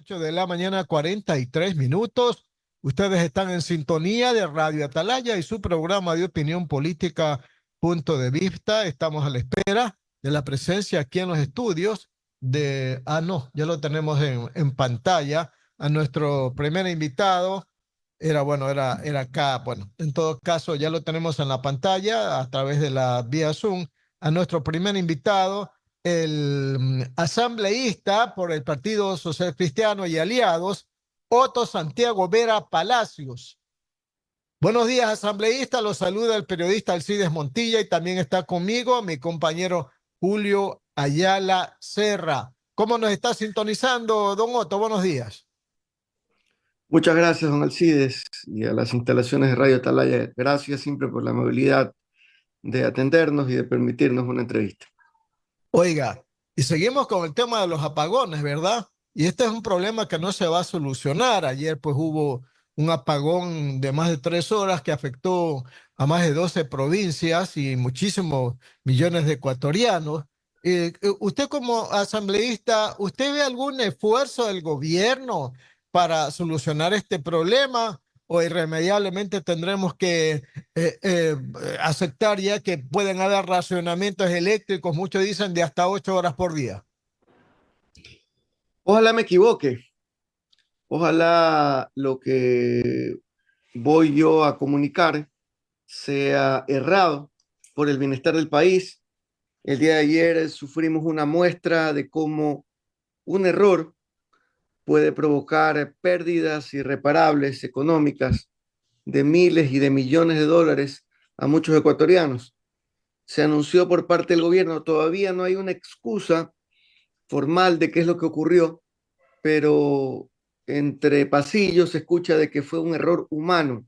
8 de la mañana, 43 minutos. Ustedes están en sintonía de Radio Atalaya y su programa de opinión política, Punto de Vista. Estamos a la espera de la presencia aquí en los estudios de, no, ya lo tenemos en pantalla, a nuestro primer invitado. Era acá. Bueno, en todo caso, ya lo tenemos en la pantalla a través de la vía Zoom, a nuestro primer invitado, el asambleísta por el Partido Social Cristiano y Aliados, Otto Santiago Vera Palacios. Buenos días, asambleísta. Los saluda el periodista Alcides Montilla y también está conmigo mi compañero Julio Ayala Serra. ¿Cómo nos está sintonizando, don Otto? Buenos días. Muchas gracias, don Alcides, y a las instalaciones de Radio Atalaya. Gracias siempre por la amabilidad de atendernos y de permitirnos una entrevista. Oiga, y seguimos con el tema de los apagones, ¿verdad? Y este es un problema que no se va a solucionar. Ayer pues hubo un apagón de más de 3 horas que afectó a más de 12 provincias y muchísimos millones de ecuatorianos. Usted como asambleísta, ¿usted ve algún esfuerzo del gobierno para solucionar este problema o irremediablemente tendremos que aceptar ya que pueden haber racionamientos eléctricos, muchos dicen de hasta 8 horas por día? Ojalá me equivoque, ojalá lo que voy yo a comunicar sea errado por el bienestar del país. El día de ayer sufrimos una muestra de cómo un error puede provocar pérdidas irreparables económicas de miles y de millones de dólares a muchos ecuatorianos. Se anunció por parte del gobierno, todavía no hay una excusa formal de qué es lo que ocurrió, pero entre pasillos se escucha de que fue un error humano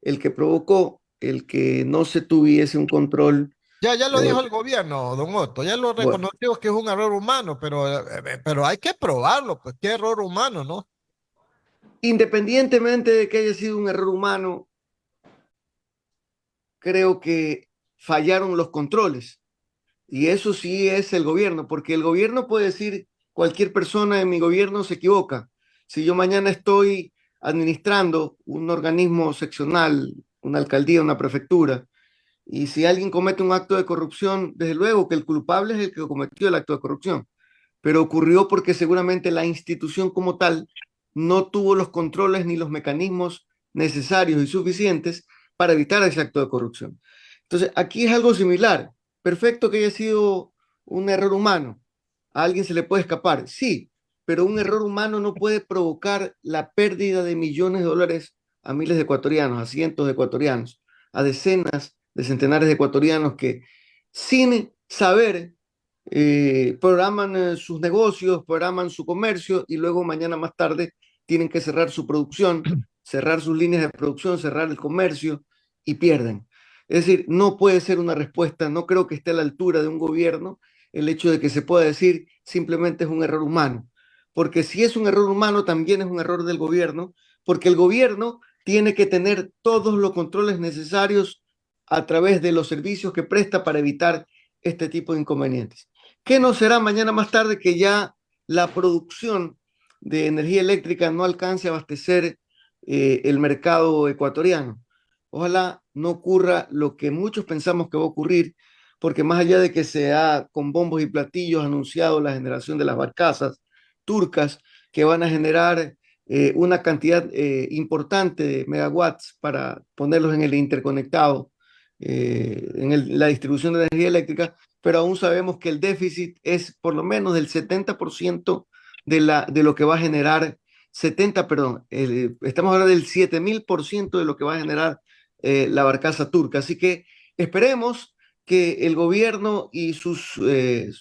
el que provocó el que no se tuviese un control. Ya lo dijo el gobierno, don Otto, ya lo Bueno, reconoció que es un error humano, pero hay que probarlo, pues qué error humano, ¿no? independientemente de que haya sido un error humano, creo que fallaron los controles. Y eso sí es el gobierno, porque el gobierno puede decir, cualquier persona en mi gobierno se equivoca. Si yo mañana estoy administrando un organismo seccional, una alcaldía, una prefectura, y si alguien comete un acto de corrupción, desde luego que el culpable es el que cometió el acto de corrupción, pero ocurrió porque seguramente la institución como tal no tuvo los controles ni los mecanismos necesarios y suficientes para evitar ese acto de corrupción. Entonces, aquí es algo similar. Perfecto que haya sido un error humano. A alguien se le puede escapar, sí, pero un error humano no puede provocar la pérdida de millones de dólares a miles de ecuatorianos, a cientos de ecuatorianos, a decenas de centenares de ecuatorianos que sin saber programan sus negocios, programan su comercio y luego mañana más tarde tienen que cerrar su producción, cerrar sus líneas de producción, cerrar el comercio y pierden. Es decir, no puede ser una respuesta, no creo que esté a la altura de un gobierno el hecho de que se pueda decir simplemente es un error humano, porque si es un error humano también es un error del gobierno, porque el gobierno tiene que tener todos los controles necesarios a través de los servicios que presta para evitar este tipo de inconvenientes. ¿Qué no será mañana más tarde que ya la producción de energía eléctrica no alcance a abastecer el mercado ecuatoriano? Ojalá no ocurra lo que muchos pensamos que va a ocurrir, porque más allá de que se ha con bombos y platillos anunciado la generación de las barcazas turcas que van a generar una cantidad importante de megawatts para ponerlos en el interconectado, la distribución de energía eléctrica, pero aún sabemos que el déficit es por lo menos del 70% de lo que va a generar, 70, perdón, estamos hablando del 7000% de lo que va a generar la barcaza turca. Así que esperemos que el gobierno y sus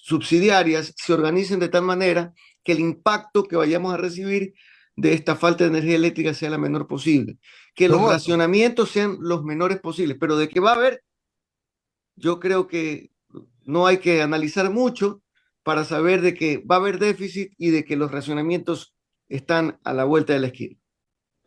subsidiarias se organicen de tal manera que el impacto que vayamos a recibir de esta falta de energía eléctrica sea la menor posible, que Don los Otto, racionamientos sean los menores posibles, pero de que va a haber, yo creo que no hay que analizar mucho para saber de que va a haber déficit y de que los racionamientos están a la vuelta de la esquina.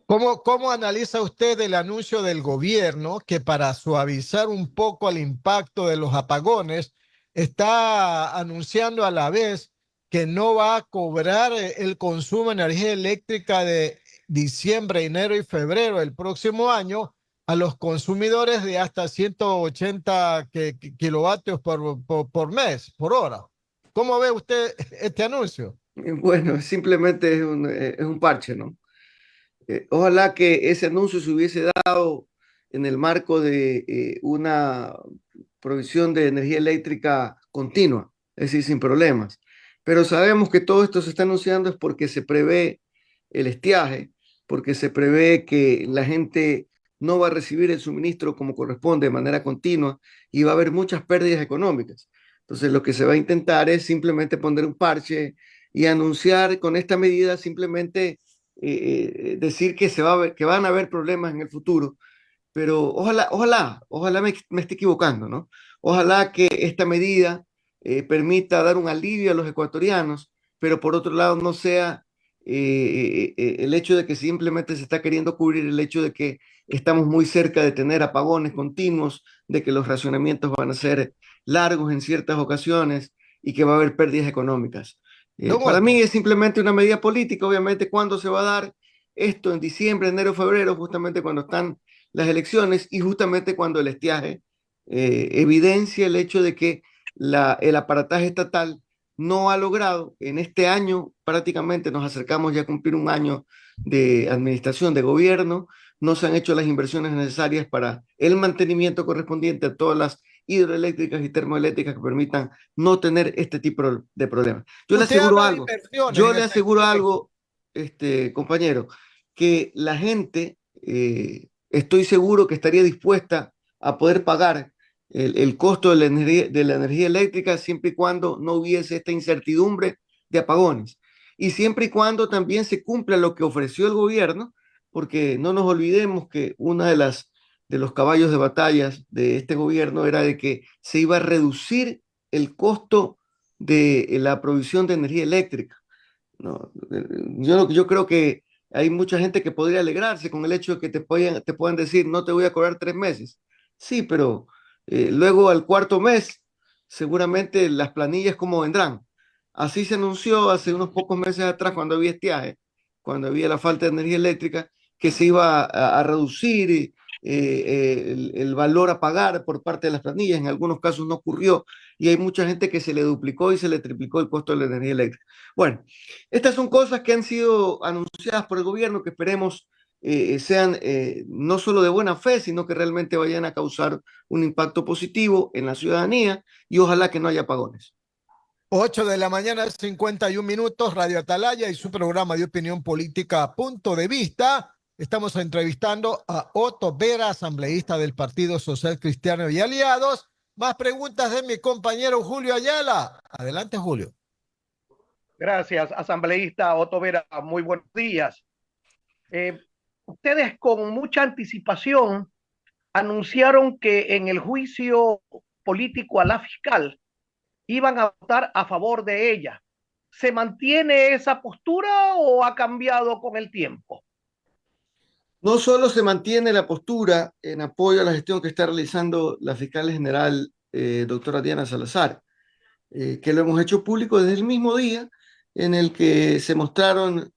¿cómo analiza usted el anuncio del gobierno que para suavizar un poco el impacto de los apagones está anunciando a la vez que no va a cobrar el consumo de energía eléctrica de diciembre, enero y febrero del próximo año a los consumidores de hasta 180 kilovatios por mes, por hora. ¿Cómo ve usted este anuncio? Bueno, simplemente es un parche, ¿no? Ojalá que ese anuncio se hubiese dado en el marco de una provisión de energía eléctrica continua, es decir, sin problemas. Pero sabemos que todo esto se está anunciando es porque se prevé el estiaje, porque se prevé que la gente no va a recibir el suministro como corresponde de manera continua y va a haber muchas pérdidas económicas. Entonces, lo que se va a intentar es simplemente poner un parche y anunciar con esta medida simplemente decir que que van a haber problemas en el futuro, pero ojalá me esté equivocando, ¿no? Ojalá que esta medida permita dar un alivio a los ecuatorianos, pero por otro lado no sea el hecho de que simplemente se está queriendo cubrir el hecho de que estamos muy cerca de tener apagones continuos, de que los racionamientos van a ser largos en ciertas ocasiones y que va a haber pérdidas económicas. Don Para mí Otto. es simplemente una medida política, obviamente, ¿cuándo se va a dar esto? En diciembre, enero, febrero, justamente cuando están las elecciones y justamente cuando el estiaje evidencia el hecho de que el aparataje estatal no ha logrado, en este año prácticamente nos acercamos ya a cumplir un año de administración de gobierno, no se han hecho las inversiones necesarias para el mantenimiento correspondiente a todas las hidroeléctricas y termoeléctricas que permitan no tener este tipo de problemas. Usted habla de inversiones Yo en le el aseguro segmento. algo, compañero, que la gente, estoy seguro que estaría dispuesta a poder pagar el costo de la energía eléctrica siempre y cuando no hubiese esta incertidumbre de apagones. Y siempre y cuando también se cumpla lo que ofreció el gobierno, porque no nos olvidemos que una de los caballos de batallas de este gobierno era de que se iba a reducir el costo de la provisión de energía eléctrica. No, yo creo que hay mucha gente que podría alegrarse con el hecho de que te puedan decir, no te voy a cobrar 3 meses. Sí, pero luego al cuarto mes, seguramente las planillas como vendrán. Así se anunció hace unos pocos meses atrás, cuando había estiaje, cuando había la falta de energía eléctrica, que se iba a reducir el valor a pagar por parte de las planillas. En algunos casos no ocurrió y hay mucha gente que se le duplicó y se le triplicó el costo de la energía eléctrica. Bueno, estas son cosas que han sido anunciadas por el gobierno que esperemos sean no solo de buena fe, sino que realmente vayan a causar un impacto positivo en la ciudadanía y ojalá que no haya apagones. 8 de la mañana, 51 minutos, Radio Atalaya y su programa de opinión política Punto de Vista. Estamos entrevistando a Otto Vera, asambleísta del Partido Social Cristiano y Aliados. Más preguntas de mi compañero Julio Ayala. Adelante, Julio. Gracias, asambleísta Otto Vera. Muy buenos días. Ustedes con mucha anticipación anunciaron que en el juicio político a la fiscal iban a votar a favor de ella. ¿Se mantiene esa postura o ha cambiado con el tiempo? No solo se mantiene la postura en apoyo a la gestión que está realizando la fiscal general, doctora Diana Salazar, que lo hemos hecho público desde el mismo día en el que se mostraron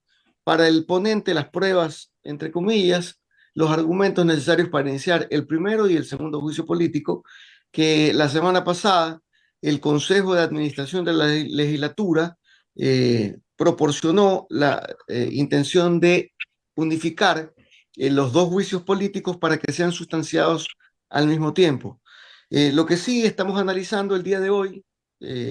para el ponente las pruebas, entre comillas, los argumentos necesarios para iniciar el primero y el segundo juicio político, que la semana pasada el Consejo de Administración de la Legislatura proporcionó la intención de unificar los dos juicios políticos para que sean sustanciados al mismo tiempo. Lo que sí estamos analizando el día de hoy,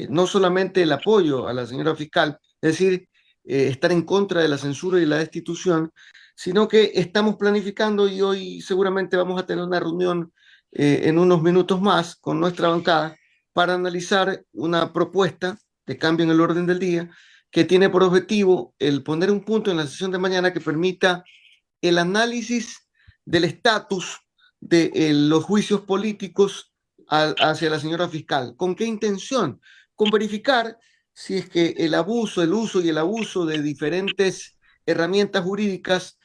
no solamente el apoyo a la señora fiscal, es decir, estar en contra de la censura y la destitución, sino que estamos planificando y hoy seguramente vamos a tener una reunión en unos minutos más con nuestra bancada para analizar una propuesta de cambio en el orden del día que tiene por objetivo el poner un punto en la sesión de mañana que permita el análisis del estatus de los juicios políticos hacia la señora fiscal. ¿Con qué intención? Con verificar si es que el abuso, el uso y el abuso de diferentes herramientas jurídicas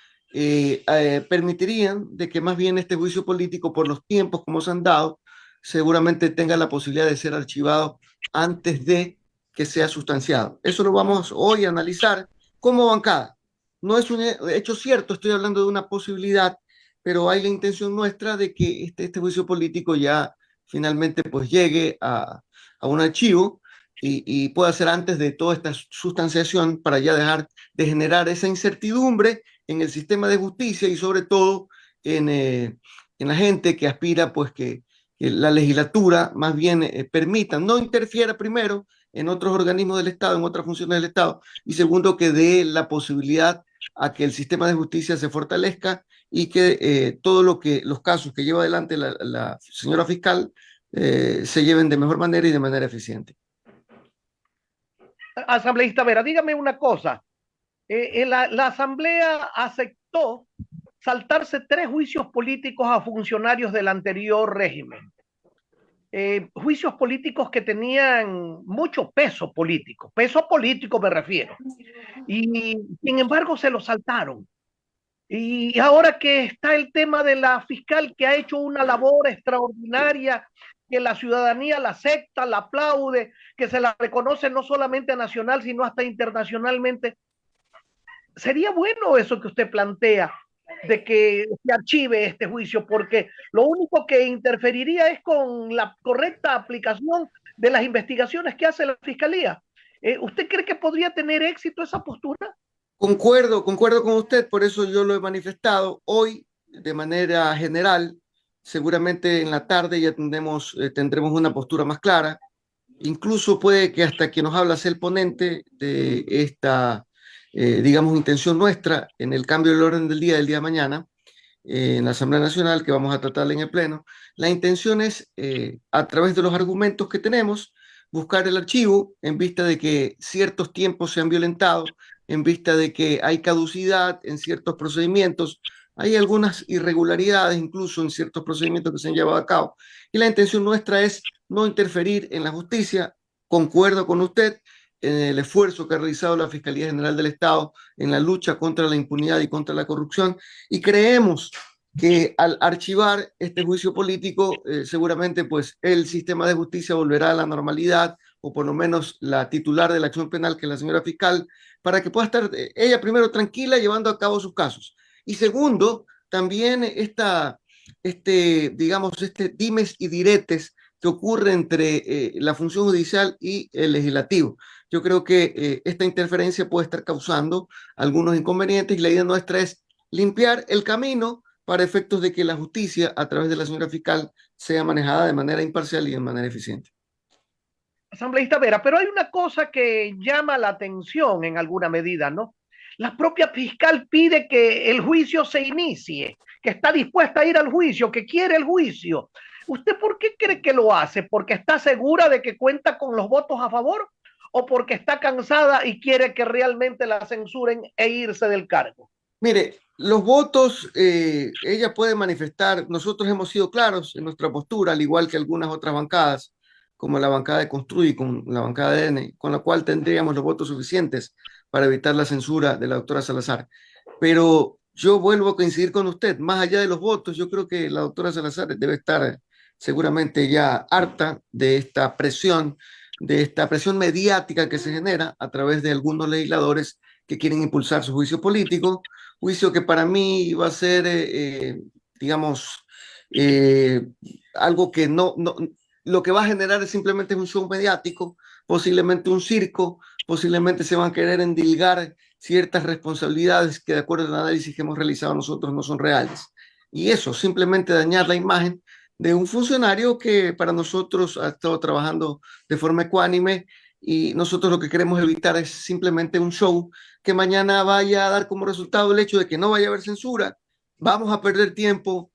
permitirían de que más bien este juicio político, por los tiempos como se han dado, seguramente tenga la posibilidad de ser archivado antes de que sea sustanciado. Eso lo vamos hoy a analizar como bancada. No es un hecho cierto, estoy hablando de una posibilidad, pero hay la intención nuestra de que este juicio político ya finalmente pues llegue a un archivo y pueda ser antes de toda esta sustanciación para ya dejar de generar esa incertidumbre en el sistema de justicia y sobre todo en la gente que aspira pues que la legislatura más bien permita, no interfiera primero en otros organismos del Estado, en otras funciones del Estado, y segundo, que dé la posibilidad a que el sistema de justicia se fortalezca y que los casos que lleva adelante la señora fiscal se lleven de mejor manera y de manera eficiente. Asambleísta Vera, dígame una cosa. La Asamblea aceptó saltarse 3 juicios políticos a funcionarios del anterior régimen. Juicios políticos que tenían mucho peso político me refiero, y sin embargo se lo saltaron. Y ahora que está el tema de la fiscal que ha hecho una labor extraordinaria, que la ciudadanía la acepta, la aplaude, que se la reconoce no solamente nacional, sino hasta internacionalmente, sería bueno eso que usted plantea, de que se archive este juicio, porque lo único que interferiría es con la correcta aplicación de las investigaciones que hace la Fiscalía. ¿Usted cree que podría tener éxito esa postura? Concuerdo con usted, por eso yo lo he manifestado hoy de manera general. Seguramente en la tarde ya tendremos una postura más clara. Incluso puede que hasta que nos habla sea el ponente de esta, digamos, intención nuestra en el cambio del orden del día de mañana, en la Asamblea Nacional, que vamos a tratar en el Pleno. La intención es, a través de los argumentos que tenemos, buscar el archivo en vista de que ciertos tiempos se han violentado, en vista de que hay caducidad en ciertos procedimientos, hay algunas irregularidades incluso en ciertos procedimientos que se han llevado a cabo. Y la intención nuestra es no interferir en la justicia. Concuerdo con usted en el esfuerzo que ha realizado la Fiscalía General del Estado en la lucha contra la impunidad y contra la corrupción, y creemos que al archivar este juicio político, seguramente pues el sistema de justicia volverá a la normalidad, o por lo menos la titular de la acción penal, que es la señora fiscal, para que pueda estar ella primero tranquila llevando a cabo sus casos. Y segundo, también digamos, dimes y diretes que ocurre entre la función judicial y el legislativo. Yo creo que esta interferencia puede estar causando algunos inconvenientes y la idea nuestra es limpiar el camino para efectos de que la justicia, a través de la señora fiscal, sea manejada de manera imparcial y de manera eficiente. Asambleísta Vera, pero hay una cosa que llama la atención en alguna medida, ¿no? La propia fiscal pide que el juicio se inicie, que está dispuesta a ir al juicio, que quiere el juicio. ¿Usted por qué cree que lo hace? ¿Porque está segura de que cuenta con los votos a favor? ¿O porque está cansada y quiere que realmente la censuren e irse del cargo? Mire, los votos, ella puede manifestar, nosotros hemos sido claros en nuestra postura, al igual que algunas otras bancadas, como la bancada de Construy y con la bancada de N, con la cual tendríamos los votos suficientes para evitar la censura de la doctora Salazar. Pero yo vuelvo a coincidir con usted, más allá de los votos, yo creo que la doctora Salazar debe estar seguramente ya harta de esta presión mediática que se genera a través de algunos legisladores que quieren impulsar su juicio político, juicio que para mí va a ser, digamos, algo que lo que va a generar es simplemente un show mediático, posiblemente un circo, posiblemente se van a querer endilgar ciertas responsabilidades que de acuerdo al análisis que hemos realizado nosotros no son reales. Y eso, simplemente dañar la imagen de un funcionario que para nosotros ha estado trabajando de forma ecuánime, y nosotros lo que queremos evitar es simplemente un show que mañana vaya a dar como resultado el hecho de que no vaya a haber censura. Vamos a perder tiempo,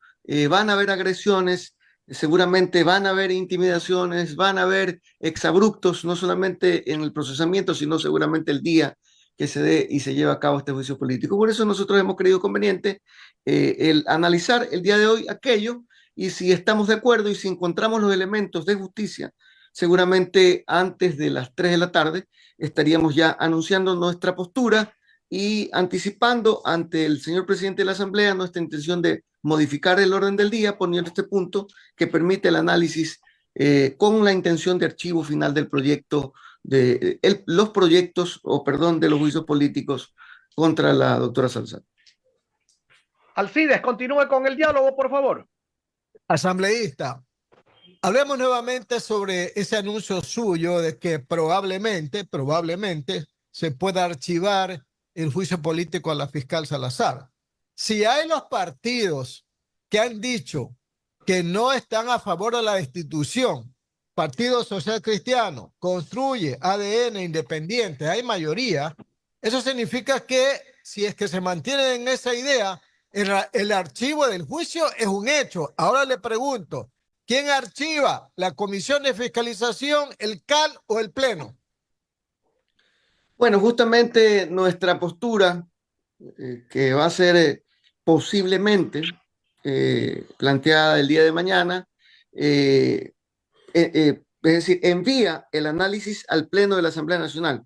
van a haber agresiones, seguramente van a haber intimidaciones, van a haber exabruptos, no solamente en el procesamiento, sino seguramente el día que se dé y se lleve a cabo este juicio político. Por eso nosotros hemos creído conveniente el analizar el día de hoy aquello, y si estamos de acuerdo y si encontramos los elementos de justicia, seguramente antes de las 3 de la tarde estaríamos ya anunciando nuestra postura y anticipando ante el señor presidente de la Asamblea nuestra intención de modificar el orden del día, poniendo este punto que permite el análisis con la intención de archivo final del proyecto de los proyectos, o perdón, de los juicios políticos contra la doctora Salazar. Alcides, continúe con el diálogo, por favor. Asambleísta, hablemos nuevamente sobre ese anuncio suyo de que probablemente se pueda archivar el juicio político a la fiscal Salazar. Si hay los partidos que han dicho que no están a favor de la destitución, Partido Social Cristiano, Construye, ADN, Independiente, hay mayoría, eso significa que si es que se mantienen en esa idea, el archivo del juicio es un hecho. Ahora le pregunto, ¿quién archiva? ¿La Comisión de Fiscalización, el CAL o el Pleno? Bueno, justamente nuestra postura, que va a ser posiblemente planteada el día de mañana, es decir, envía el análisis al Pleno de la Asamblea Nacional.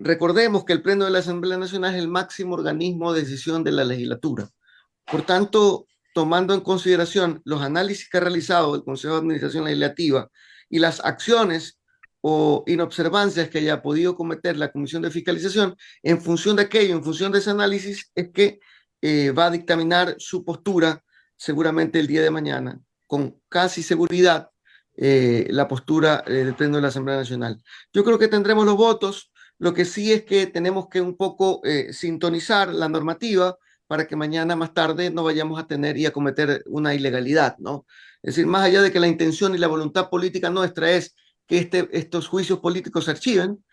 Recordemos que el Pleno de la Asamblea Nacional es el máximo organismo de decisión de la legislatura. Por tanto, tomando en consideración los análisis que ha realizado el Consejo de Administración Legislativa y las acciones o inobservancias que haya podido cometer la Comisión de Fiscalización, en función de aquello, en función de ese análisis, es que va a dictaminar su postura seguramente el día de mañana, con casi seguridad, la postura del Pleno de la Asamblea Nacional. Yo creo que tendremos los votos. Lo que sí es que tenemos que un poco sintonizar la normativa para que mañana más tarde no vayamos a tener y a cometer una ilegalidad, ¿no? Es decir, más allá de que la intención y la voluntad política nuestra es que estos juicios políticos se archiven,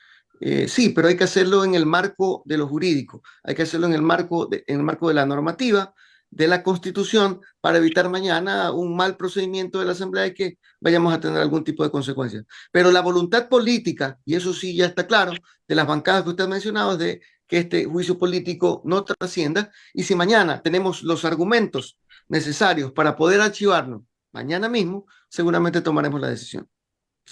sí, pero hay que hacerlo en el marco de lo jurídico, hay que hacerlo en el marco de la normativa, de la Constitución, para evitar mañana un mal procedimiento de la Asamblea y que vayamos a tener algún tipo de consecuencias. Pero la voluntad política, y eso sí ya está claro, de las bancadas que usted ha mencionado, es de que este juicio político no trascienda, y si mañana tenemos los argumentos necesarios para poder archivarlo mañana mismo, seguramente tomaremos la decisión.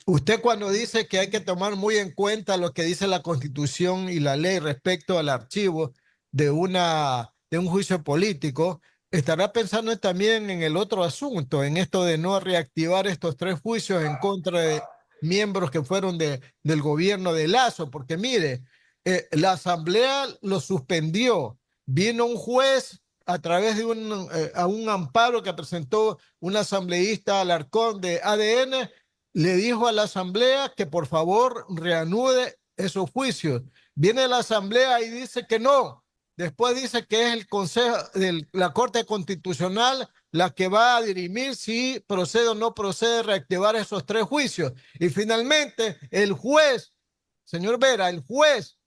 Usted cuando dice que hay que tomar muy en cuenta lo que dice la Constitución y la ley respecto al archivo de un juicio político, estará pensando también en el otro asunto, en esto de no reactivar estos 3 juicios en contra de miembros que fueron del gobierno de Lazo, porque mire, la Asamblea lo suspendió, vino un juez a través de un amparo que presentó un asambleísta Alarcón de ADN, le dijo a la Asamblea que por favor reanude esos juicios. Viene la Asamblea y dice que no. Después dice que es el Consejo de la Corte Constitucional la que va a dirimir si procede o no procede reactivar esos 3 juicios. Y finalmente el juez, señor Vera, el juez,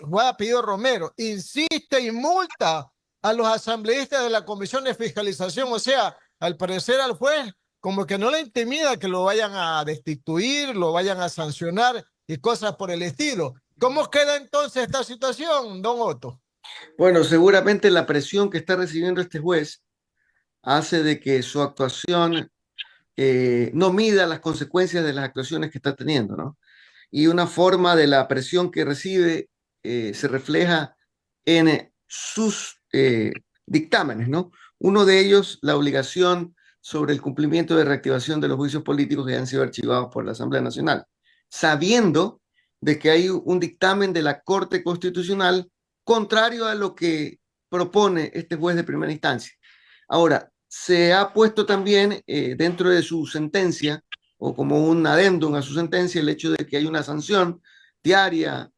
Juan Apellido Romero, insiste y multa a los asambleístas de la Comisión de Fiscalización. O sea, al parecer al juez como que no le intimida que lo vayan a destituir, lo vayan a sancionar y cosas por el estilo. ¿Cómo queda entonces esta situación, don Otto? Bueno, seguramente la presión que está recibiendo este juez hace de que su actuación no mida las consecuencias de las actuaciones que está teniendo, ¿no? Y una forma de la presión que recibe se refleja en sus dictámenes, ¿no? Uno de ellos, la obligación sobre el cumplimiento de reactivación de los juicios políticos que han sido archivados por la Asamblea Nacional, sabiendo de que hay un dictamen de la Corte Constitucional contrario a lo que propone este juez de primera instancia. Ahora, se ha puesto también dentro de su sentencia, o como un adendum a su sentencia, el hecho de que hay una sanción diaria,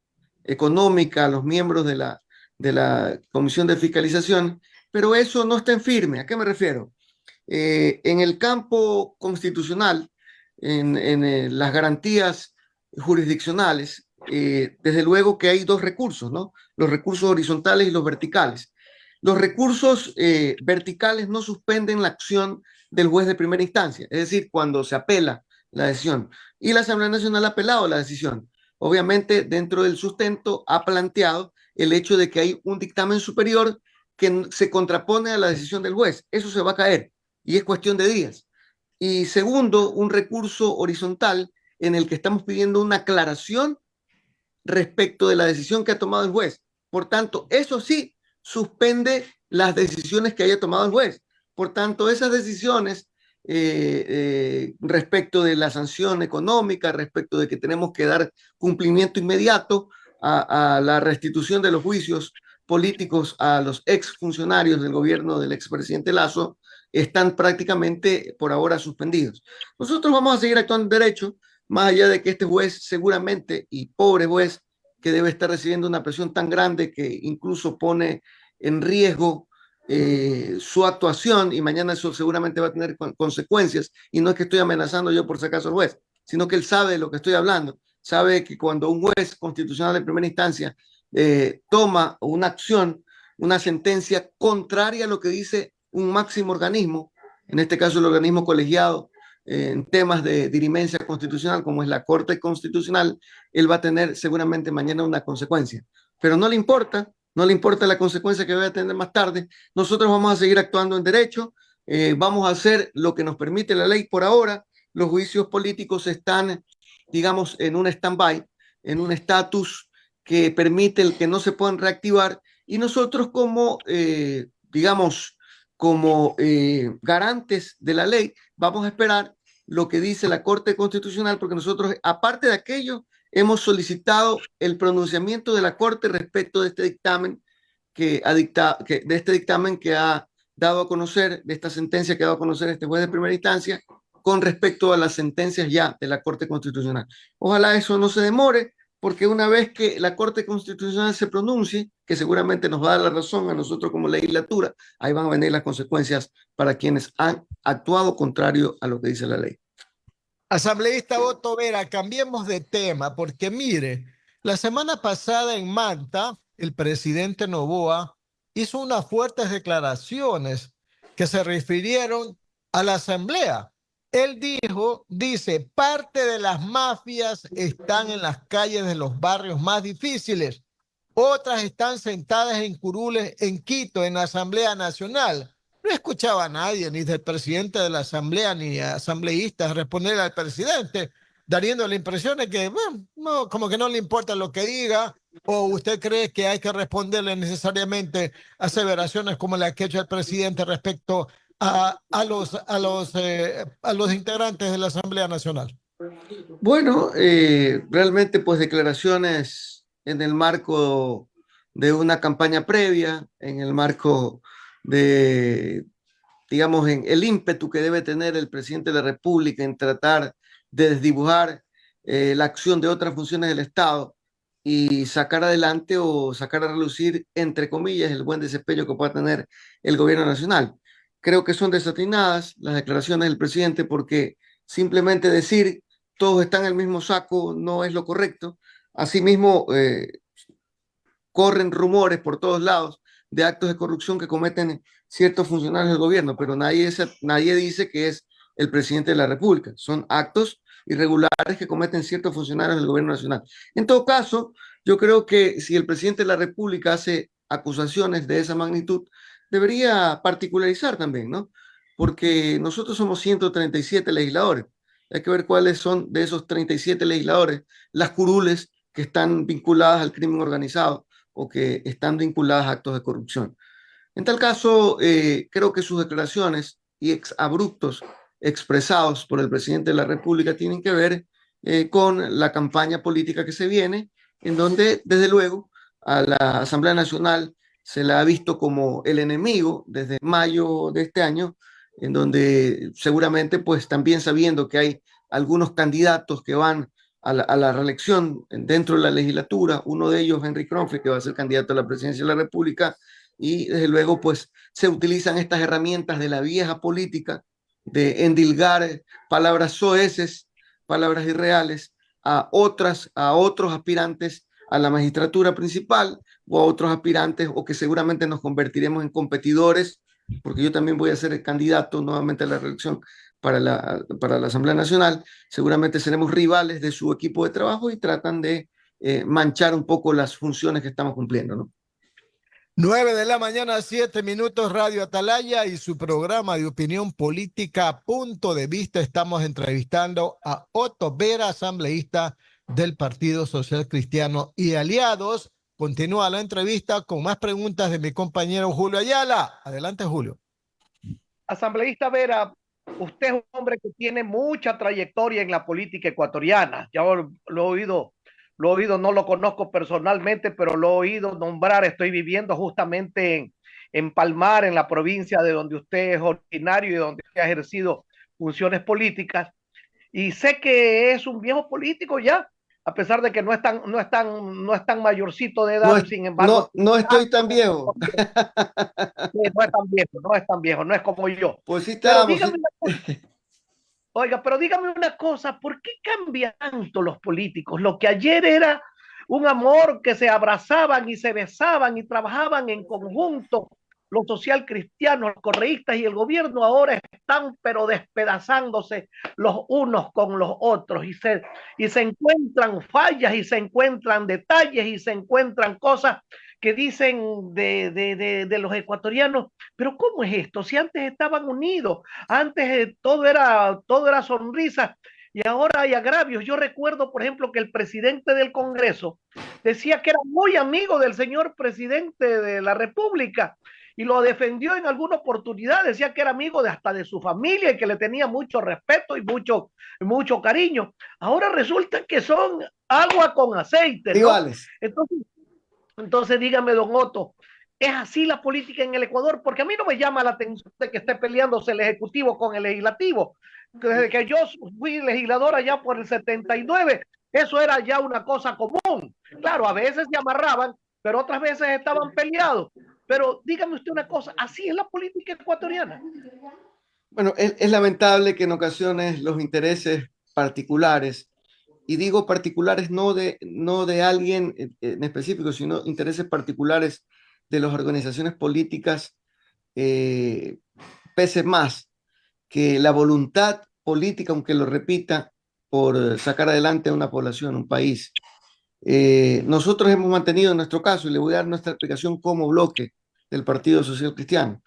económica, a los miembros de la Comisión de Fiscalización, pero eso no está en firme. ¿A qué me refiero? En el campo constitucional, en las garantías jurisdiccionales, desde luego que hay 2 recursos, ¿no? Los recursos horizontales y los verticales. Los recursos verticales no suspenden la acción del juez de primera instancia, es decir, cuando se apela la decisión. Y la Asamblea Nacional ha apelado la decisión. Obviamente, dentro del sustento ha planteado el hecho de que hay un dictamen superior que se contrapone a la decisión del juez. Eso se va a caer y es cuestión de días. Y segundo, un recurso horizontal en el que estamos pidiendo una aclaración respecto de la decisión que ha tomado el juez. Por tanto, eso sí suspende las decisiones que haya tomado el juez. Por tanto, esas decisiones respecto de la sanción económica, respecto de que tenemos que dar cumplimiento inmediato a la restitución de los juicios políticos a los exfuncionarios del gobierno del expresidente Lazo, están prácticamente por ahora suspendidos. Nosotros vamos a seguir actuando en derecho, más allá de que este juez seguramente, y pobre juez, que debe estar recibiendo una presión tan grande que incluso pone en riesgo su actuación, y mañana eso seguramente va a tener consecuencias, y no es que estoy amenazando yo por si acaso al juez, sino que él sabe de lo que estoy hablando, sabe que cuando un juez constitucional de primera instancia toma una acción, una sentencia contraria a lo que dice un máximo organismo, en este caso el organismo colegiado en temas de dirimencia constitucional, como es la Corte Constitucional, él va a tener seguramente mañana una consecuencia. Pero no le importa, no le importa la consecuencia que vaya a tener más tarde. Nosotros vamos a seguir actuando en derecho, vamos a hacer lo que nos permite la ley por ahora. Los juicios políticos están, digamos, en un stand-by, en un estatus que permite el que no se puedan reactivar, y nosotros como, digamos, como garantes de la ley, vamos a esperar lo que dice la Corte Constitucional, porque nosotros, aparte de aquello, hemos solicitado el pronunciamiento de la Corte respecto de este dictamen que ha dado a conocer, de esta sentencia que ha dado a conocer este juez de primera instancia, con respecto a las sentencias ya de la Corte Constitucional. Ojalá eso no se demore, porque una vez que la Corte Constitucional se pronuncie, que seguramente nos va a dar la razón a nosotros como legislatura, ahí van a venir las consecuencias para quienes han actuado contrario a lo que dice la ley. Asambleísta Otto Vera, cambiemos de tema, porque mire, la semana pasada en Manta, el presidente Noboa hizo unas fuertes declaraciones que se refirieron a la Asamblea. Él dice, parte de las mafias están en las calles de los barrios más difíciles, otras están sentadas en curules en Quito, en la Asamblea Nacional. No escuchaba a nadie, ni del presidente de la Asamblea, ni a asambleístas responder al presidente, daría la impresión de que, bueno, no, como que no le importa lo que diga, o usted cree que hay que responderle necesariamente aseveraciones como la que ha hecho el presidente respecto a los integrantes de la Asamblea Nacional. Bueno, realmente pues declaraciones en el marco de una campaña previa, en el marco de, digamos, en el ímpetu que debe tener el presidente de la República en tratar de desdibujar la acción de otras funciones del Estado y sacar adelante o sacar a relucir, entre comillas, el buen desempeño que pueda tener el gobierno nacional. Creo que son desatinadas las declaraciones del presidente, porque simplemente decir todos están en el mismo saco no es lo correcto. Asimismo, corren rumores por todos lados de actos de corrupción que cometen ciertos funcionarios del gobierno, pero nadie dice que es el presidente de la República. Son actos irregulares que cometen ciertos funcionarios del gobierno nacional. En todo caso, yo creo que si el presidente de la República hace acusaciones de esa magnitud, debería particularizar también, ¿no? Porque nosotros somos 137 legisladores. Hay que ver cuáles son de esos 37 legisladores las curules que están vinculadas al crimen organizado o que están vinculadas a actos de corrupción. En tal caso, creo que sus declaraciones y abruptos expresados por el presidente de la República tienen que ver con la campaña política que se viene, en donde, desde luego, a la Asamblea Nacional se la ha visto como el enemigo desde mayo de este año, en donde seguramente, pues también sabiendo que hay algunos candidatos que van a la reelección dentro de la legislatura, uno de ellos, Henry Kronfeld, que va a ser candidato a la presidencia de la República, y desde luego, pues se utilizan estas herramientas de la vieja política de endilgar palabras soeces, palabras irreales a otros aspirantes a la magistratura principal o a otros aspirantes, o que seguramente nos convertiremos en competidores, porque yo también voy a ser el candidato nuevamente a la reelección para la Asamblea Nacional. Seguramente seremos rivales de su equipo de trabajo y tratan de manchar un poco las funciones que estamos cumpliendo, ¿no? 9 de la mañana, 7 minutos, Radio Atalaya y su programa de opinión política, Punto de Vista. Estamos entrevistando a Otto Vera, asambleísta del Partido Social Cristiano y Aliados. Continúa la entrevista con más preguntas de mi compañero Julio Ayala. Adelante, Julio. Asambleísta Vera, usted es un hombre que tiene mucha trayectoria en la política ecuatoriana. Ya lo he oído, no lo conozco personalmente, pero lo he oído nombrar. Estoy viviendo justamente en Palmar, en la provincia de donde usted es originario y donde ha ejercido funciones políticas. Y sé que es un viejo político ya, a pesar de que no es tan mayorcito de edad, sin embargo, No estoy tan viejo. no es tan viejo, no es tan viejo, no es como yo. Pues sí Pero estábamos. dígame una cosa, oiga, pero dígame una cosa, ¿por qué cambian tanto los políticos? Lo que ayer era un amor que se abrazaban y se besaban y trabajaban en conjunto, los social cristianos, los correístas y el gobierno ahora están pero despedazándose los unos con los otros y se encuentran fallas y se encuentran detalles y se encuentran cosas que dicen de los ecuatorianos, pero ¿cómo es esto? Si antes estaban unidos, antes todo era sonrisa y ahora hay agravios. Yo recuerdo, por ejemplo, que el presidente del Congreso decía que era muy amigo del señor presidente de la República y lo defendió en alguna oportunidad, decía que era amigo hasta de su familia y que le tenía mucho respeto y mucho cariño. Ahora resulta que son agua con aceite, ¿no? Iguales. Entonces dígame, don Otto, ¿es así la política en el Ecuador? Porque a mí no me llama la atención de que esté peleándose el Ejecutivo con el Legislativo. Desde que yo fui legislador allá por el 79, eso era ya una cosa común. Claro, a veces se amarraban, pero otras veces estaban peleados. Pero dígame usted una cosa, ¿así es la política ecuatoriana? Bueno, es lamentable que en ocasiones los intereses particulares, y digo particulares no de alguien en específico, sino intereses particulares de las organizaciones políticas, pese más que la voluntad política, aunque lo repita, por sacar adelante a una población, un país. Nosotros hemos mantenido en nuestro caso, y le voy a dar nuestra explicación como bloque del Partido Social Cristiano,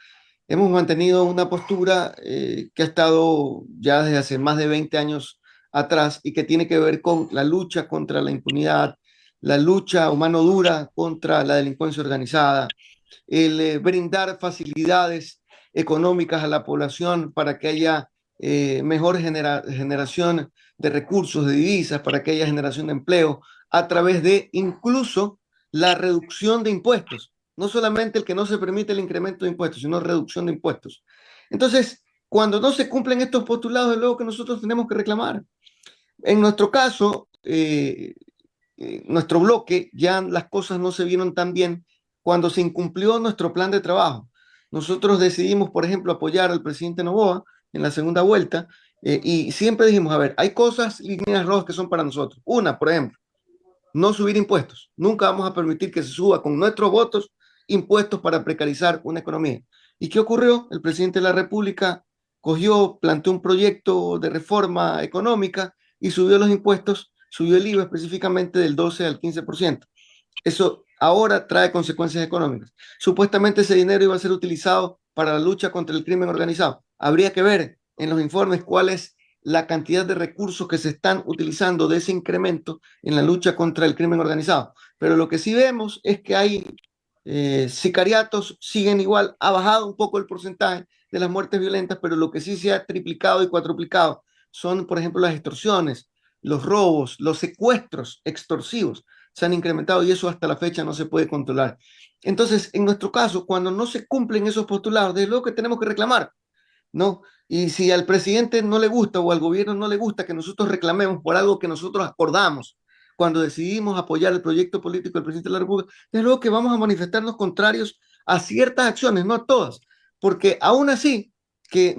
hemos mantenido una postura que ha estado ya desde hace más de 20 años atrás y que tiene que ver con la lucha contra la impunidad, la lucha o mano dura contra la delincuencia organizada, el brindar facilidades económicas a la población para que haya mejor generación de recursos, de divisas, para que haya generación de empleo, a través de incluso la reducción de impuestos. No solamente el que no se permite el incremento de impuestos, sino reducción de impuestos. Entonces, cuando no se cumplen estos postulados, es luego que nosotros tenemos que reclamar. En nuestro caso, nuestro bloque, ya las cosas no se vieron tan bien cuando se incumplió nuestro plan de trabajo. Nosotros decidimos, por ejemplo, apoyar al presidente Noboa en la segunda vuelta y siempre dijimos, a ver, hay cosas, líneas rojas que son para nosotros. Una, por ejemplo, no subir impuestos. Nunca vamos a permitir que se suba con nuestros votos impuestos para precarizar una economía. ¿Y qué ocurrió? El presidente de la República cogió, planteó un proyecto de reforma económica y subió los impuestos, subió el IVA específicamente del 12 al 15%. Eso ahora trae consecuencias económicas. Supuestamente ese dinero iba a ser utilizado para la lucha contra el crimen organizado. Habría que ver en los informes cuál es la cantidad de recursos que se están utilizando de ese incremento en la lucha contra el crimen organizado. Pero lo que sí vemos es que hay sicariatos, siguen igual, ha bajado un poco el porcentaje de las muertes violentas, pero lo que sí se ha triplicado y cuatruplicado son, por ejemplo, las extorsiones, los robos, los secuestros extorsivos se han incrementado y eso hasta la fecha no se puede controlar. Entonces, en nuestro caso, cuando no se cumplen esos postulados, desde luego que tenemos que reclamar, ¿no? Y si al presidente no le gusta o al gobierno no le gusta que nosotros reclamemos por algo que nosotros acordamos cuando decidimos apoyar el proyecto político del presidente de la República, es luego que vamos a manifestarnos contrarios a ciertas acciones, no a todas, porque aún así que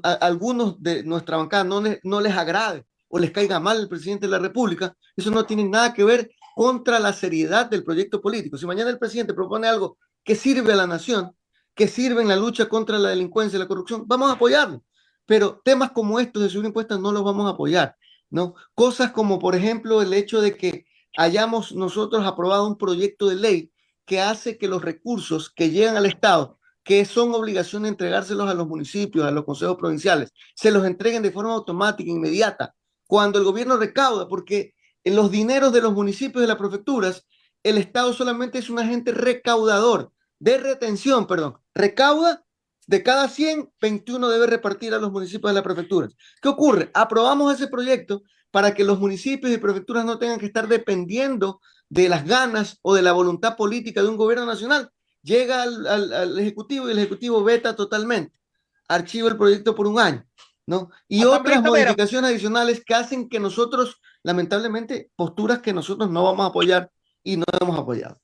a algunos de nuestra bancada no les agrade o les caiga mal el presidente de la República, eso no tiene nada que ver contra la seriedad del proyecto político. Si mañana el presidente propone algo que sirve a la nación, que sirve en la lucha contra la delincuencia y la corrupción, vamos a apoyarlo. Pero temas como estos de subir impuestos no los vamos a apoyar, ¿no? Cosas como, por ejemplo, el hecho de que hayamos nosotros aprobado un proyecto de ley que hace que los recursos que llegan al Estado, que son obligación de entregárselos a los municipios, a los consejos provinciales, se los entreguen de forma automática, inmediata, cuando el gobierno recauda, porque en los dineros de los municipios y de las prefecturas, el Estado solamente es un agente recaudador, de retención, perdón, recauda, De cada 100, 21 debe repartir a los municipios de las prefecturas. ¿Qué ocurre? Aprobamos ese proyecto para que los municipios y prefecturas no tengan que estar dependiendo de las ganas o de la voluntad política de un gobierno nacional. Llega al Ejecutivo y el Ejecutivo veta totalmente. Archiva el proyecto por un año, ¿no? Y otras modificaciones adicionales que hacen que nosotros, lamentablemente, posturas que nosotros no vamos a apoyar y no hemos apoyado.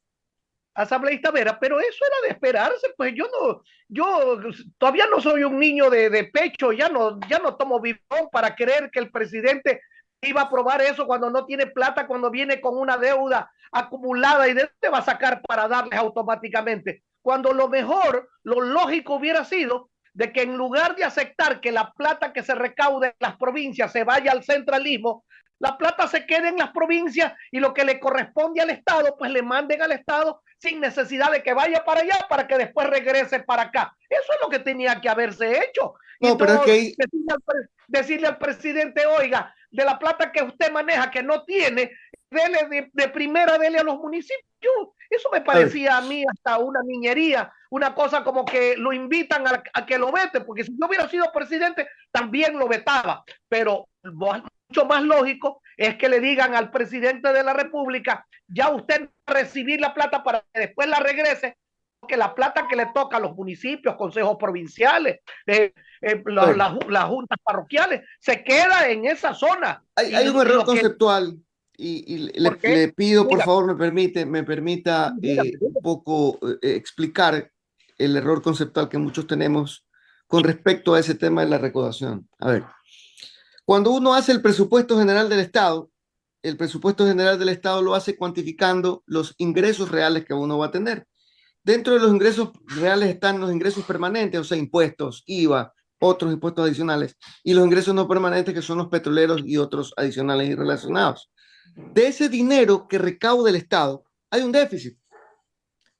Asambleísta Vera, pero eso era de esperarse, pues yo todavía no soy un niño de pecho, ya no tomo bifón para creer que el presidente iba a aprobar eso cuando no tiene plata, cuando viene con una deuda acumulada y de dónde va a sacar para darles automáticamente. Cuando lo mejor, lo lógico hubiera sido de que en lugar de aceptar que la plata que se recaude en las provincias se vaya al centralismo, la plata se quede en las provincias y lo que le corresponde al Estado, pues le manden al Estado sin necesidad de que vaya para allá para que después regrese para acá. Eso es lo que tenía que haberse hecho. No, pero es que decirle al presidente, oiga, de la plata que usted maneja, que no tiene, dele de primera, dele a los municipios. Eso me parecía a mí hasta una niñería, una cosa como que lo invitan a que lo vete, porque si yo hubiera sido presidente, también lo vetaba. Pero mucho más lógico es que le digan al presidente de la República, ya usted va a recibir la plata para que después la regrese, porque la plata que le toca a los municipios, consejos provinciales, las juntas parroquiales, se queda en esa zona. Hay un error conceptual y le pido, por favor, me permita un poco explicar el error conceptual que muchos tenemos con respecto a ese tema de la recaudación. A ver, cuando uno hace el presupuesto general del Estado, el presupuesto general del Estado lo hace cuantificando los ingresos reales que uno va a tener. Dentro de los ingresos reales están los ingresos permanentes, o sea, impuestos, IVA, otros impuestos adicionales, y los ingresos no permanentes, que son los petroleros y otros adicionales y relacionados. De ese dinero que recauda el Estado, hay un déficit.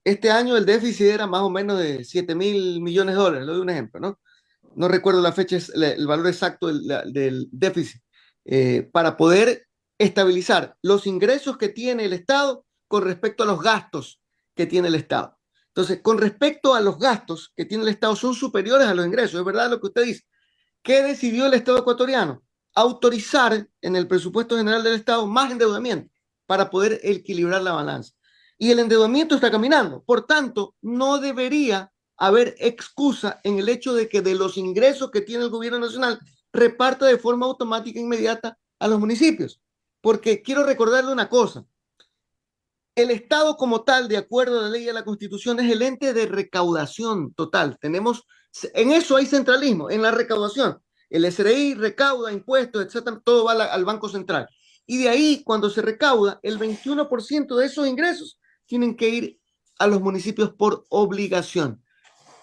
Este año el déficit era más o menos de 7.000 millones de dólares, le doy un ejemplo, ¿no? No recuerdo la fecha, el valor exacto del déficit, para poder estabilizar los ingresos que tiene el Estado con respecto a los gastos que tiene el Estado. Entonces, con respecto a los gastos que tiene el Estado, son superiores a los ingresos, es verdad lo que usted dice. ¿Qué decidió el Estado ecuatoriano? Autorizar en el presupuesto general del Estado más endeudamiento para poder equilibrar la balanza. Y el endeudamiento está caminando. Por tanto, no debería haber excusa en el hecho de que de los ingresos que tiene el gobierno nacional reparta de forma automática e inmediata a los municipios. Porque quiero recordarle una cosa. El Estado como tal, de acuerdo a la ley y a la Constitución, es el ente de recaudación total. En eso hay centralismo, en la recaudación. El SRI recauda impuestos, etcétera, todo va al Banco Central. Y de ahí, cuando se recauda, el 21% de esos ingresos tienen que ir a los municipios por obligación.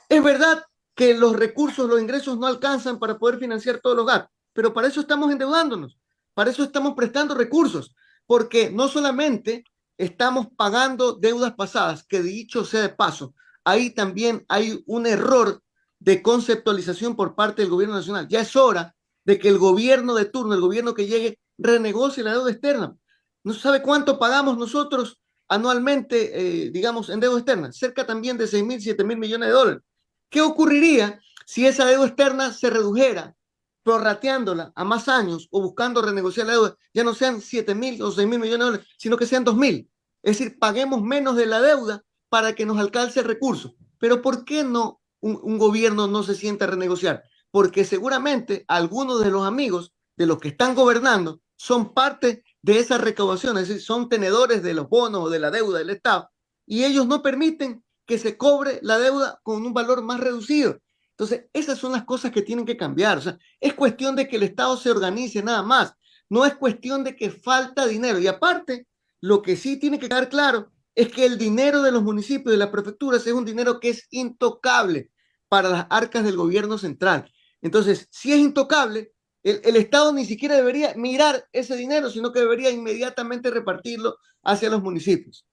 Es verdad que los recursos, los ingresos no alcanzan para poder financiar todos los gastos, pero para eso estamos endeudándonos, para eso estamos prestando recursos, porque no solamente estamos pagando deudas pasadas, que dicho sea de paso, ahí también hay un error de conceptualización por parte del gobierno nacional. Ya es hora de que el gobierno de turno, el gobierno que llegue, renegocie la deuda externa. No se sabe cuánto pagamos nosotros anualmente, digamos, en deuda externa, cerca también de 6.000, 7.000 millones de dólares. ¿Qué ocurriría si esa deuda externa se redujera, prorrateándola a más años o buscando renegociar la deuda? Ya no sean 7.000 o 6.000 millones de dólares, sino que sean 2.000. Es decir, paguemos menos de la deuda para que nos alcance el recurso. Pero ¿por qué no un gobierno no se sienta a renegociar? Porque seguramente algunos de los amigos de los que están gobernando son parte de esa recaudación, es decir, son tenedores de los bonos o de la deuda del Estado, y ellos no permiten que se cobre la deuda con un valor más reducido. Entonces, esas son las cosas que tienen que cambiar. O sea, es cuestión de que el Estado se organice nada más. No es cuestión de que falta dinero. Y aparte, lo que sí tiene que quedar claro es que el dinero de los municipios y de las prefecturas es un dinero que es intocable para las arcas del gobierno central. Entonces, si es intocable, el Estado ni siquiera debería mirar ese dinero, sino que debería inmediatamente repartirlo hacia los municipios.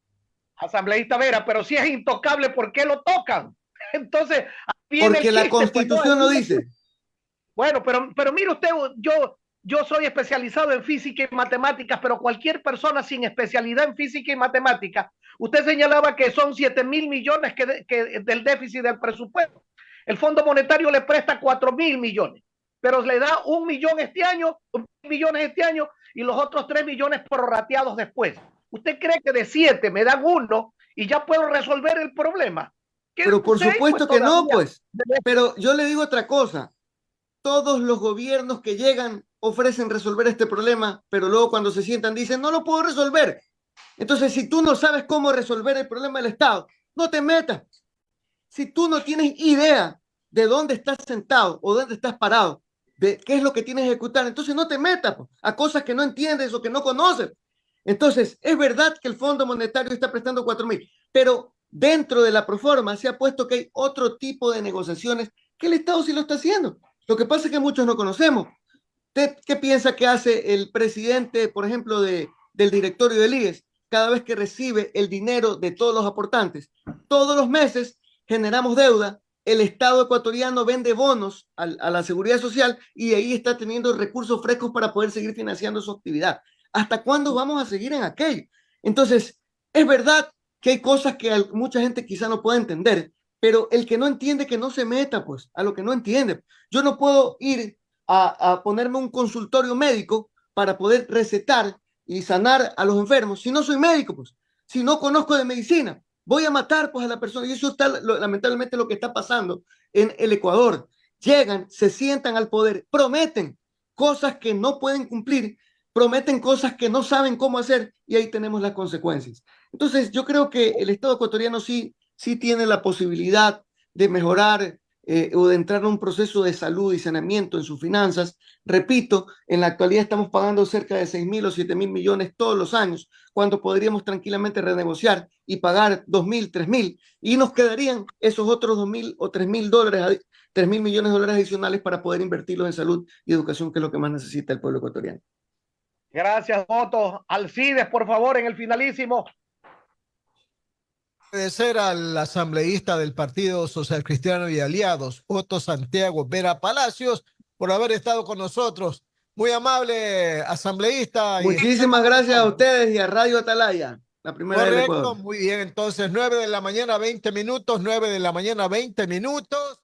Asambleísta Vera, pero si es intocable, ¿por qué lo tocan? Entonces, porque la Constitución lo dice. Bueno, pero mire usted, yo soy especializado en física y matemáticas, pero cualquier persona sin especialidad en física y matemáticas, usted señalaba que son 7.000 millones del déficit del presupuesto. El Fondo Monetario le presta 4.000 millones, pero le da 1 millón este año, 1 millones este año y los otros 3 millones prorrateados después. ¿Usted cree que de 7 me dan 1 y ya puedo resolver el problema? Pero por supuesto que no, pues. Pero yo le digo otra cosa. Todos los gobiernos que llegan ofrecen resolver este problema, pero luego cuando se sientan dicen, no lo puedo resolver. Entonces, si tú no sabes cómo resolver el problema del Estado, no te metas. Si tú no tienes idea de dónde estás sentado o dónde estás parado, de qué es lo que tienes que ejecutar, entonces no te metas a cosas que no entiendes o que no conoces. Entonces, es verdad que el Fondo Monetario está prestando 4.000, pero dentro de la proforma se ha puesto que hay otro tipo de negociaciones que el Estado sí lo está haciendo. Lo que pasa es que muchos no conocemos. ¿Usted qué piensa que hace el presidente, por ejemplo, del directorio del IES, cada vez que recibe el dinero de todos los aportantes? Todos los meses generamos deuda, el Estado ecuatoriano vende bonos a la seguridad social y ahí está teniendo recursos frescos para poder seguir financiando su actividad. ¿Hasta cuándo vamos a seguir en aquello? Entonces, es verdad que hay cosas que mucha gente quizá no pueda entender, pero el que no entiende que no se meta, pues, a lo que no entiende. Yo no puedo ir a ponerme un consultorio médico para poder recetar y sanar a los enfermos si no soy médico, pues, si no conozco de medicina. Voy a matar, pues, a la persona. Y eso está, lamentablemente, lo que está pasando en el Ecuador. Llegan, se sientan al poder, prometen cosas que no pueden cumplir, prometen cosas que no saben cómo hacer y ahí tenemos las consecuencias. Entonces, yo creo que el Estado ecuatoriano sí tiene la posibilidad de mejorar o de entrar en un proceso de salud y saneamiento en sus finanzas. Repito, en la actualidad estamos pagando cerca de 6.000 o 7.000 millones todos los años, cuando podríamos tranquilamente renegociar y pagar 2.000, 3.000, y nos quedarían esos otros 2.000 o 3.000 dólares, 3.000 millones de dólares adicionales para poder invertirlos en salud y educación, que es lo que más necesita el pueblo ecuatoriano. Gracias, Otto. Alcides, por favor, en el finalísimo. Agradecer al asambleísta del Partido Social Cristiano y Aliados, Otto Santiago Vera Palacios, por haber estado con nosotros. Muy amable, asambleísta. Muchísimas gracias a ustedes y a Radio Atalaya, la primera del Ecuador. Correcto, muy bien. Entonces, 9 de la mañana, 20 minutos, 9 de la mañana, 20 minutos.